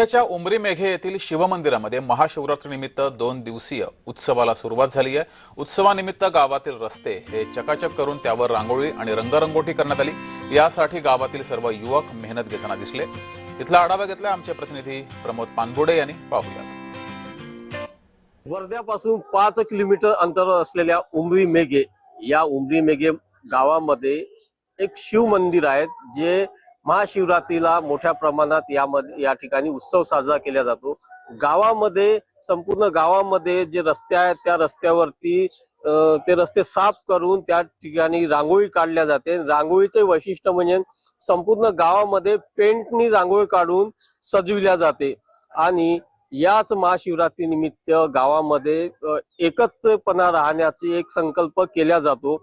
च्या उमरी मेघे येथील शिवमंदिरामध्ये महाशिवरात्रीनिमित्त 2 दिवसीय उत्सवाला सुरुवात झाली आहे। उत्सवानिमित्त गावातील रस्ते हे चकाचक करून त्यावर रांगोळी आणि रंगरंगोटी करण्यात आली। यासाठी गावातील सर्व युवक मेहनत घेताना दिसले। इथला आढावा घेतला आमचे प्रतिनिधी प्रमोद पानबुडे यांनी। पाहूयात। वर्ध्यापासून 5 किलोमीटर अंतरावर असलेल्या उमरी मेघे या उमरी मेघे गावामध्ये एक शिव मंदिर आहे, जे महाशिवरात्रीला मोठ्या प्रमाणात या ठिकाणी उत्सव साजरा केला जातो। गावामध्ये संपूर्ण गावामध्ये जे रस्ते आहेत त्या रस्त्यावरती ते रस्ते साफ करून त्या ठिकाणी रांगोळी काढल्या जाते। रांगोळीचे वैशिष्ट्य म्हणजे संपूर्ण गावामध्ये पेंटनी रांगोळी काढून सजविल्या जाते आणि याच महाशिवरात्री निमित्त गावामध्ये एकत्रपणा राहण्याचा एक संकल्प केला जातो।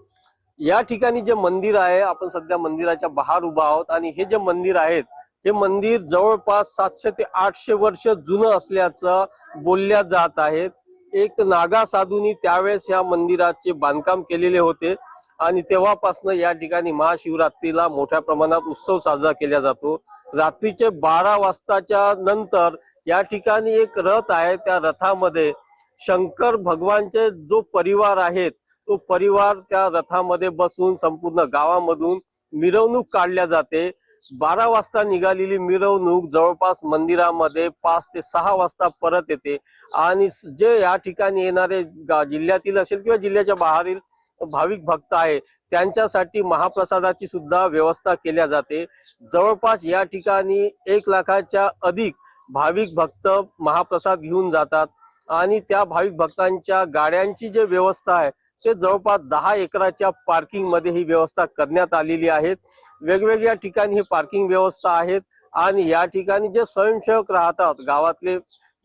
या ठिकाणी जे मंदिर आहे, आपण सध्या मंदिराच्या बाहेर उभा आहोत आणि हे जे मंदिर आहेत हे मंदिर जवळपास 700 ते 800 वर्ष जुनं असल्याचं बोलल्या जात आहेत। एक नागा साधूंनी त्यावेळेस या मंदिराचे बांधकाम केलेले होते आणि तेव्हापासून या ठिकाणी महाशिवरात्रीला मोठ्या प्रमाणात उत्सव साजरा केला जातो। रात्रीचे 12 वाजताच्या नंतर या ठिकाणी एक रथ आहे, त्या रथामध्ये शंकर भगवानचे जो परिवार आहेत तो परिवार त्या रथामध्ये बसून संपूर्ण गावामधून मिरवणूक काढल्या जाते। 12 वाजता निघालेली मिरवणूक जवळपास मंदिरामध्ये 5 ते 6 वाजता परत येते आणि जे या ठिकाणी येणारे जिल्ह्यातील असेल किंवा जिल्ह्याच्या बाहेरील भाविक भक्त आहे त्यांच्यासाठी महाप्रसादाची सुद्धा व्यवस्था केल्या जाते। जवळपास या ठिकाणी 1 लाखाच्या अधिक भाविक भक्त महाप्रसाद घेऊन जातात आणि त्या भाविक भक्तांच्या गाड्यांची जे व्यवस्था आहे ते जवळपास 10 एकराच्या पार्किंग मध्ये ही व्यवस्था करण्यात आलेली आहे। वेगवेगळ्या ठिकाणी ही पार्किंग व्यवस्था आहेत आणि या ठिकाणी जे स्वयंसेवक राहतात गावातले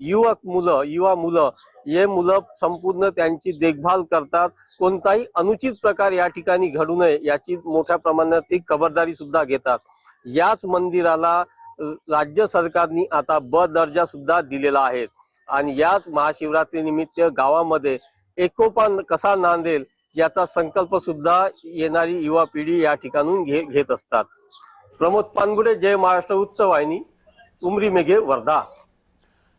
युवा मुलं हे मुलं संपूर्ण त्यांची देखभाल करतात। कोणताही अनुचित प्रकार या ठिकाणी घडू नये याची मोठ्या प्रमाणात ती खबरदारी सुद्धा घेतात। याच मंदिराला राज्य सरकारने आता ब दर्जा सुद्धा दिलेला आहे आणि याच महाशिवरात्री निमित्त गावामध्ये एकोपा कसा नांदेल याचा संकल्प सुद्धा येणारी युवा पिढी या ठिकाणून घेत असतात। प्रमोद पानबुडे, जय महाराष्ट्र वृत्तवाहिनी, उमरी मेघे, वर्धा।